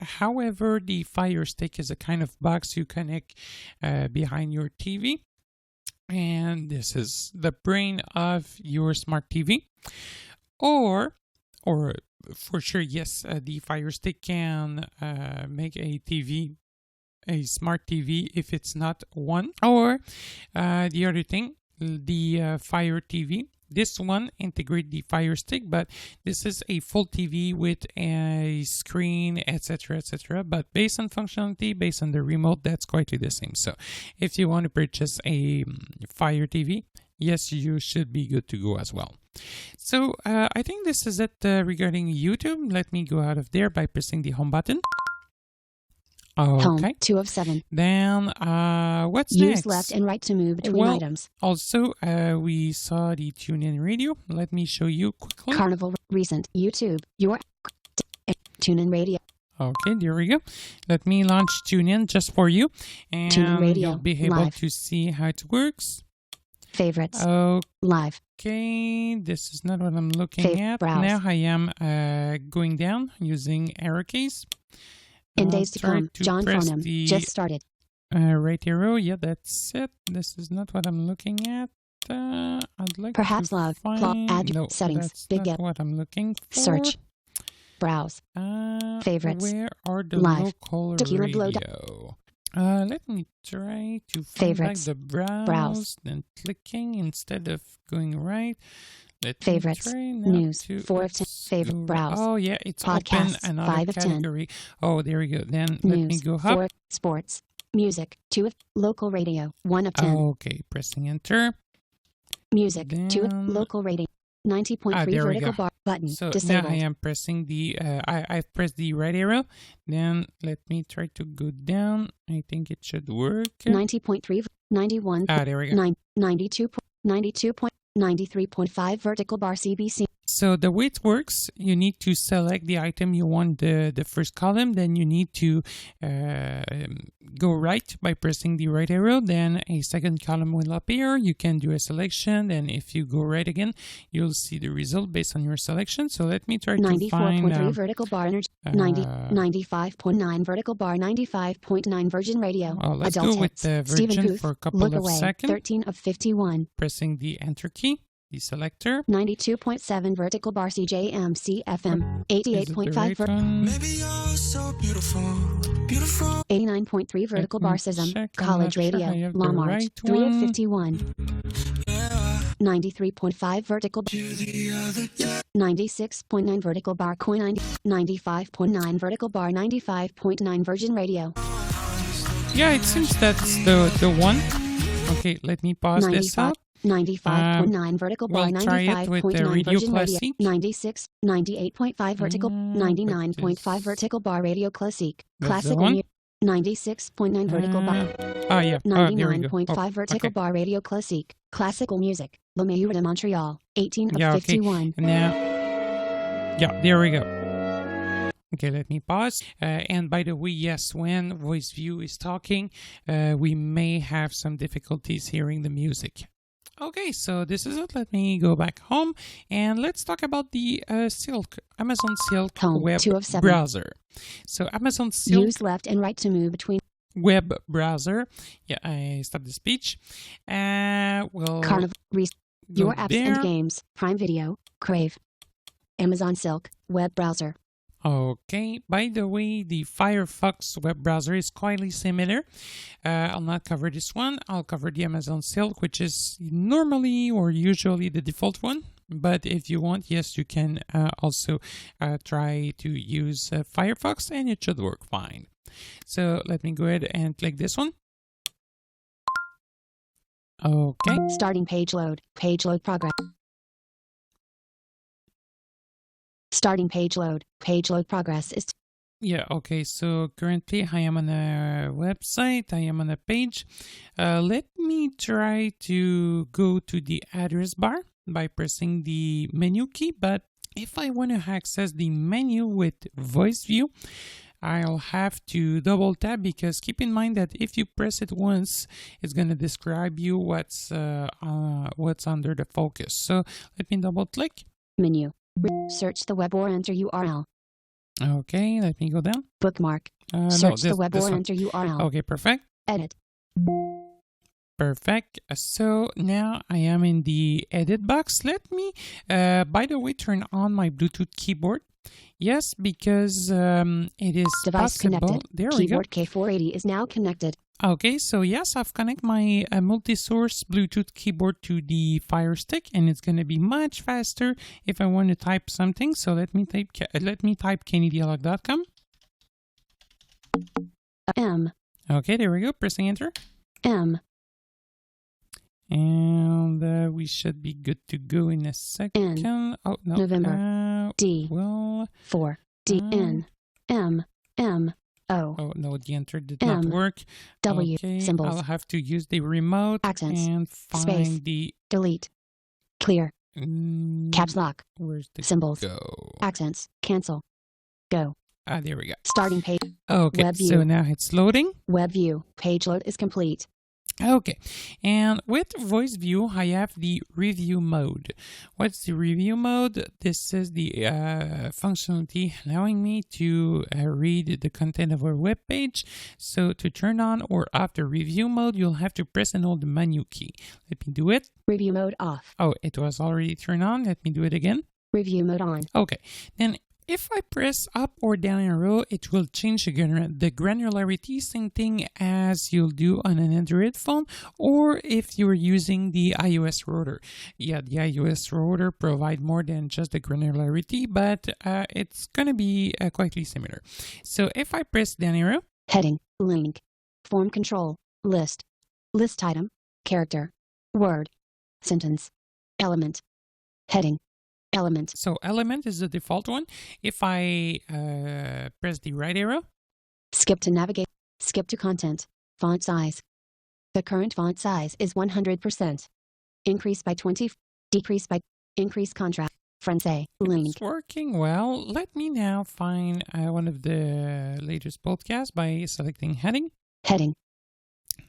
However, the Fire Stick is a kind of box you connect behind your TV, and this is the brain of your smart TV. Or for sure, yes, the Fire Stick can make a smart TV if it's not one. Or the other thing, the Fire TV. This one integrates the Fire Stick, but this is a full TV with a screen, etc., etc. But based on functionality, based on the remote, that's quite the same. So if you want to purchase a Fire TV, yes, you should be good to go as well. So I think this is it regarding YouTube. Let me go out of there by pressing the home button. Home, Okay. 2 of 7. Then what's Use next? left and right to move between Well, items. Also, we saw the TuneIn Radio. Let me show you quickly. Carnival, recent, YouTube, your TuneIn Radio. Okay, there we go. Let me launch TuneIn just for you, and TuneIn Radio, you'll be able live. to see how it works. Favorites, Okay, live. this is not what I'm looking at. Browse. Now I am going down using arrow keys. In I'll days to try come, John press Farnham, the just started. right arrow. Yeah, that's it. This is not what I'm looking at. I'd like Perhaps to love, find... add, no, settings, that's big not get, what I'm looking for. search, browse, favorites, Where are the live, local Tequila Blow- radio? Let me try to find Favorites, back the browse, then clicking instead of going right. Let favorites, me try now news, to 4 of 10, let's favorite, go- browse, Oh yeah, it's open podcasts, another 5 of 10. category. Oh, there we go. Then let me news, go up. 4, sports, music, 2 of, local radio, 1 of 10. Okay, pressing enter. Music, 2 of, Then- local rating, 90.3 there we vertical go. bar, button, So now disabled. I am pressing the, I've pressed the right arrow. Then let me try to go down. I think it should work. 90.3, 91, There we go. 9, 92, 93.5 vertical bar CBC. So the way it works, you need to select the item you want the first column. Then you need to go right by pressing the right arrow. Then a second column will appear. You can do a selection. Then if you go right again, you'll see the result based on your selection. So let me try to 94.3 find... vertical bar energy, 95.9 vertical bar, 95.9 Virgin Radio. let's Adult go with hits. the Stephen Virgin Booth, for a couple Look of Away, seconds. 13 of 51. Pressing the enter key, the selector. 92.7 vertical bar CJM CFM. Is it the 88.5 right one? Maybe you're so beautiful, beautiful. 89.3 vertical bar me CISM. check. I'm College not sure Radio. I have the Walmart. right 3 of one. 51. Yeah, 93.5 vertical bar. you the other day. 96.9 vertical bar Coin 95.9 vertical bar 95.9 Virgin Radio. Yeah, it seems that's the one. Okay, let me pause this 95, out. 95.9 vertical bar we'll try it with the 95.9 Radio Virgin Radio. Classic. 96, 98.5 vertical, but 99.5 this- vertical bar Radio Classic. That's the Classical one? 96.9 vertical bar. Yeah. There we go. 99.5 vertical okay. bar Radio Classic. Classical music. Lomé de Montreal. 18 of Yeah, okay. 51. Now, yeah, there we go. Okay, let me pause. And by the way, yes, when Voice View is talking, we may have some difficulties hearing the music. Okay, so this is it. Let me go back home and let's talk about the Silk, Amazon Silk Home, web 2 of 7. browser. So Amazon Silk Use left and right to move between web browser. Yeah, I stopped the speech. Well, Carnival. go Your apps there. and games. Prime Video. Crave. Amazon Silk. Web browser. Okay, by the way, the Firefox web browser is quite similar. I'll not cover this one. I'll cover the Amazon Silk, which is normally or usually the default one. But if you want, yes, you can also try to use Firefox and it should work fine. So let me go ahead and click this one. Okay. Starting page load. Page load progress. Starting page load. Page load progress is Yeah, okay, so currently I am on a website, I am on a page. Let me try to go to the address bar. by pressing the menu key, but if I want to access the menu with voice view, I'll have to double tap, because keep in mind that if you press it once, it's going to describe you what's under the focus. So let me double click. Menu. Search the web or enter URL. Okay, let me go down. Bookmark. this Search the web or one. enter URL. Okay, perfect. Edit. Perfect. So now I am in the edit box. Let me, by the way, turn on my Bluetooth keyboard. Yes, because it is Device possible. connected. There Keyboard we go. K480 is now connected. Okay, so yes, I've connected my multi-source Bluetooth keyboard to the Fire Stick, and it's going to be much faster if I want to type something. So let me type Canadialog.com. M. Okay, there we go. Pressing enter. M. And we should be good to go in a second. Oh, no. November. D. Well. 4. D. N. M. M. O. Oh, no, the enter did not M. work. W. Okay, Symbols. I'll have to use the remote Accents. and find Space. the... Delete. Clear. Caps lock. Where's the Symbols. go? Accents. Cancel. Go. Ah, there we go. Starting page. Okay, Web view. so now it's loading. Web view. Page load is complete. Okay, and with voice view, I have the review mode. What's the review mode? This is the functionality allowing me to read the content of a web page. So to turn on or off the review mode, you'll have to press and hold the menu key. Let me do it. Review mode off. Oh, it was already turned on. Let me do it again. Review mode on. Okay, then if I press up or down arrow, it will change the granularity, same thing as you'll do on an Android phone, or if you're using the iOS router. Yeah, the iOS router provide more than just the granularity, but it's going to be quite similar. So if I press down arrow, Heading. Link. Form control. List. List item. Character. Word. Sentence. Element. Heading. Element. so element is the default one. If I press the right arrow, Skip to navigate. Skip to content. Font size. The current font size is 100%. Increase by 20. Decrease by. Increase contrast. Francais. Link. it's working well. Let me now find one of the latest podcasts by selecting heading. Heading.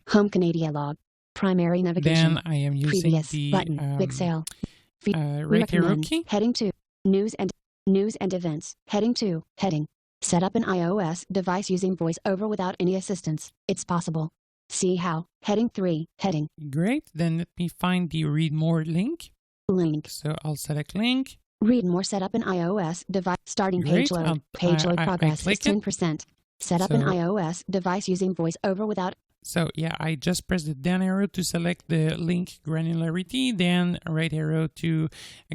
Home Canadialog. Primary navigation. Then I am using Previous the button. Pixel. right arrow Recommend. key. Heading 2. News and events. Heading 2. Heading. Set up an iOS device using voice over without any assistance. It's possible. See how. Heading 3. Heading. Great. Then let me find the read more link. Link. So I'll select link. Read more. Set up an iOS device. Starting page Great. load. Page load I progress is click it. 10%. Set up an So- iOS device using voice over without. So yeah, I just press the down arrow to select the link granularity, then right arrow to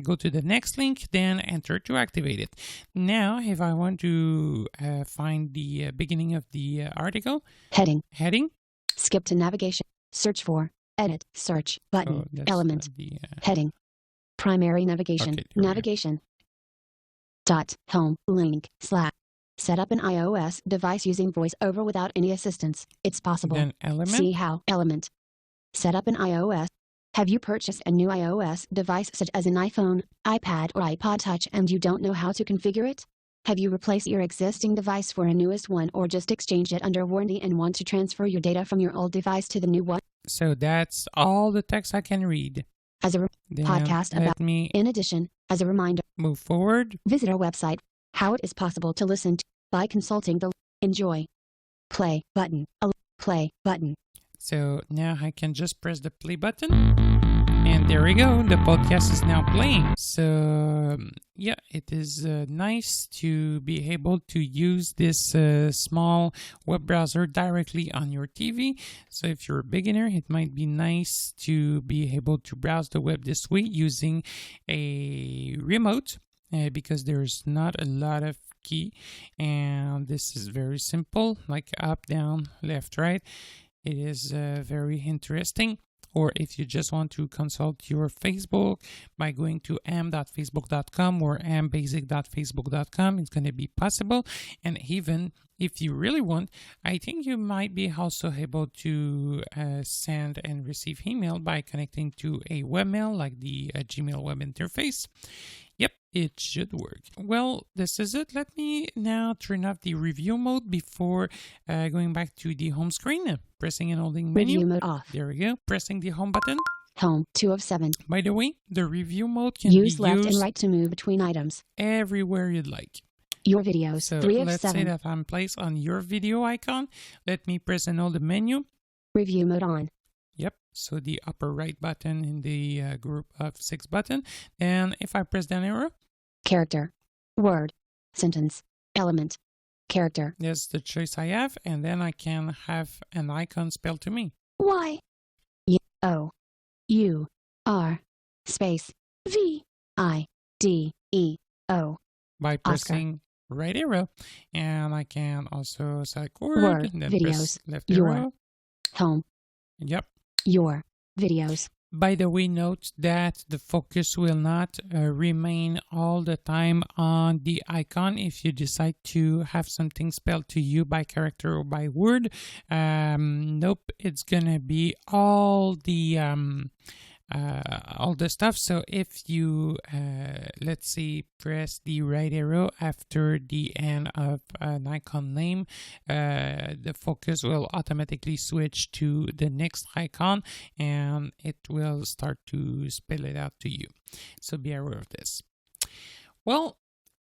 go to the next link, then enter to activate it. Now, if I want to find the beginning of the article, Heading. heading. Skip to navigation. Search for. Edit. Search. Button. Oh, that's, Element. the, Heading. Primary navigation. Okay, there we go. Navigation. Dot. Home. Link. Slash. Set up an iOS device using voice over without any assistance. It's possible. then element. See how. Element. Set up an iOS. Have you purchased a new iOS device such as an iPhone, iPad or iPod Touch and you don't know how to configure it? Have you replaced your existing device for a newest one or just exchanged it under warranty and want to transfer your data from your old device to the new one? So that's all the text I can read. As a Then podcast let about. me In addition, as a reminder, move forward. visit our website, how it is possible to listen to, by consulting the Enjoy. Play button. Play button. So now I can just press the play button. And there we go. The podcast is now playing. So yeah, it is nice to be able to use this small web browser directly on your TV. So if you're a beginner, it might be nice to be able to browse the web this way using a remote because there's not a lot of key, and this is very simple, like up, down, left, right. It is very interesting. or if you just want to consult your Facebook by going to am.facebook.com or ambasic.facebook.com, it's going to be possible. And even if you really want, I think you might be also able to send and receive email by connecting to a webmail like the Gmail web interface. Yep, it should work. Well, this is it. Let me now turn off the review mode before going back to the home screen. Pressing and holding menu. Review mode off. There we go. Pressing the home button. Home 2 of 7. By the way, the review mode can Use be left used and right to move between items. everywhere you'd like. Your videos So 3 of let's 7. say that I'm placed on your video icon. Let me press and hold the menu. Review mode on. Yep, so the upper right button in the group of 6 button. And if I press down arrow, Character. Word. Sentence. Element. Character. there's the choice I have, and then I can have an icon spelled to me. Y. O. U. R. Space. V. I. D. E. O. By Oscar. pressing right arrow. And I can also select word, Word, and then videos, press left your. arrow. Home. Yep. Your. Videos. By the way, note that the focus will not remain all the time on the icon if you decide to have something spelled to you by character or by word. Nope, it's gonna be all the stuff. So if you let's say press the right arrow after the end of an icon name, the focus will automatically switch to the next icon and it will start to spell it out to you. So be aware of this. Well,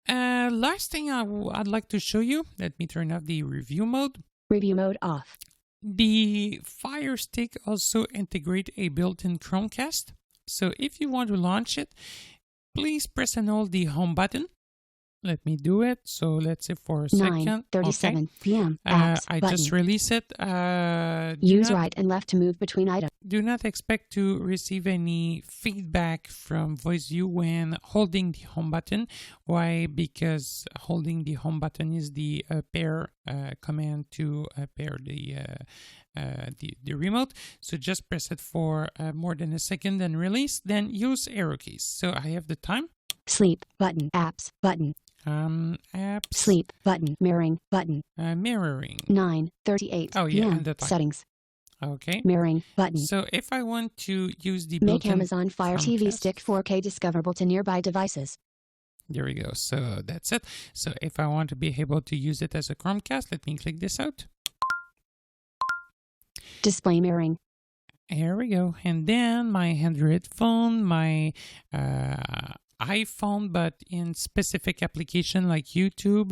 last thing I'd like to show you, let me turn off the review mode. Review mode off. The Fire Stick also integrates a built-in Chromecast. So if you want to launch it, please press and hold the home button. Let me do it. So let's say for a second. 9:37 p.m. I button. just release it. Use right and left to move between items. Do not expect to receive any feedback from VoiceView when holding the home button. Why? Because holding the home button is the pair command to pair the remote. So just press it for more than a second, then release, then use arrow keys. So I have the time. Sleep button. Apps button. Apps. Sleep button. Mirroring button. Mirroring. 9:38 Oh, yeah, p.m. and the time. Settings. Okay. Mirroring button. So if I want to use the Make built-in Amazon Fire TV Chromecast- Stick 4K discoverable to nearby devices. There we go. So that's it. So if I want to be able to use it as a Chromecast, let me click this out. Display mirroring. Here we go. And then my Android phone, my iPhone, but in specific application like YouTube,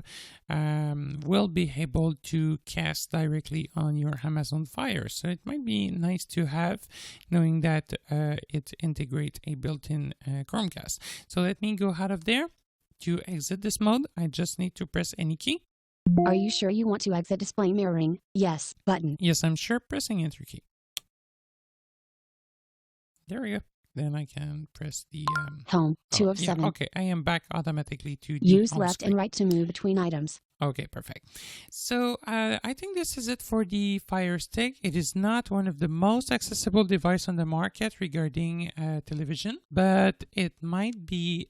will be able to cast directly on your Amazon Fire. So it might be nice to have, knowing that it integrates a built-in Chromecast. So let me go out of there. To exit this mode, I just need to press any key. Are you sure you want to exit display mirroring? Yes button. Yes, I'm sure. Pressing enter key. There we go. Then I can press the Home 2 of yeah, 7. okay, I am back automatically to the Use home left screen. and right to move between items. Okay, perfect. So I think this is it for the Fire Stick. It is not one of the most accessible devices on the market regarding television, but it might be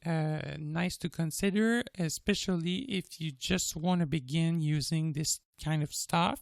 nice to consider, especially if you just want to begin using this kind of stuff.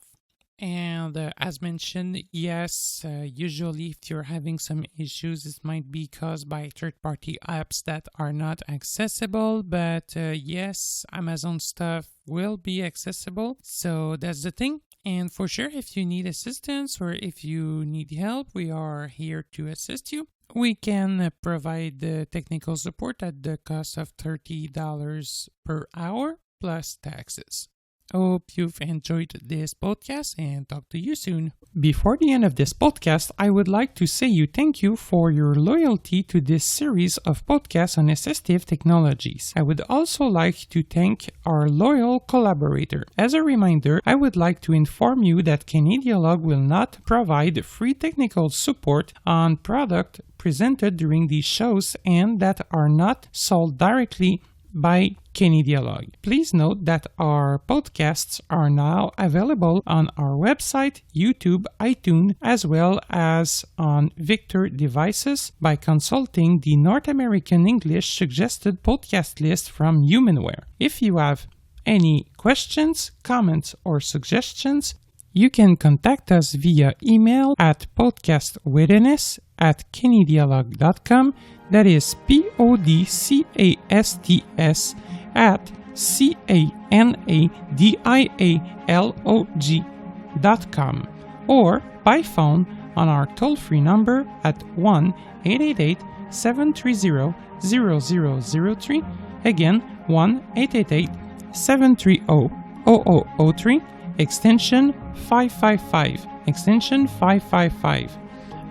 And as mentioned, yes, usually if you're having some issues, it might be caused by third-party apps that are not accessible. But yes, Amazon stuff will be accessible. So that's the thing. And for sure, if you need assistance or if you need help, we are here to assist you. We can provide the technical support at the cost of $30 per hour plus taxes. Hope you've enjoyed this podcast and talk to you soon. Before the end of this podcast, I would like to say thank you for your loyalty to this series of podcasts on assistive technologies. I would also like to thank our loyal collaborator. As a reminder, I would like to inform you that Canadialog will not provide free technical support on product presented during these shows and that are not sold directly by Canadialog. Please note that our podcasts are now available on our website, YouTube, iTunes, as well as on Victor devices by consulting the North American English suggested podcast list from Humanware. If you have any questions, comments, or suggestions, you can contact us via email at podcastwariness@canadialog.com. That is PODCASTS at CANADIALOG.com, or by phone on our toll-free number at 1-888-730-0003. Again, 1-888-730-0003, extension 555.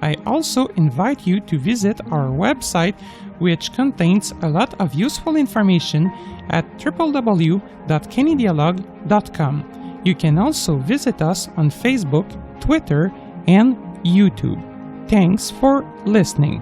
I also invite you to visit our website, which contains a lot of useful information at www.canadialog.com. You can also visit us on Facebook, Twitter, and YouTube. Thanks for listening.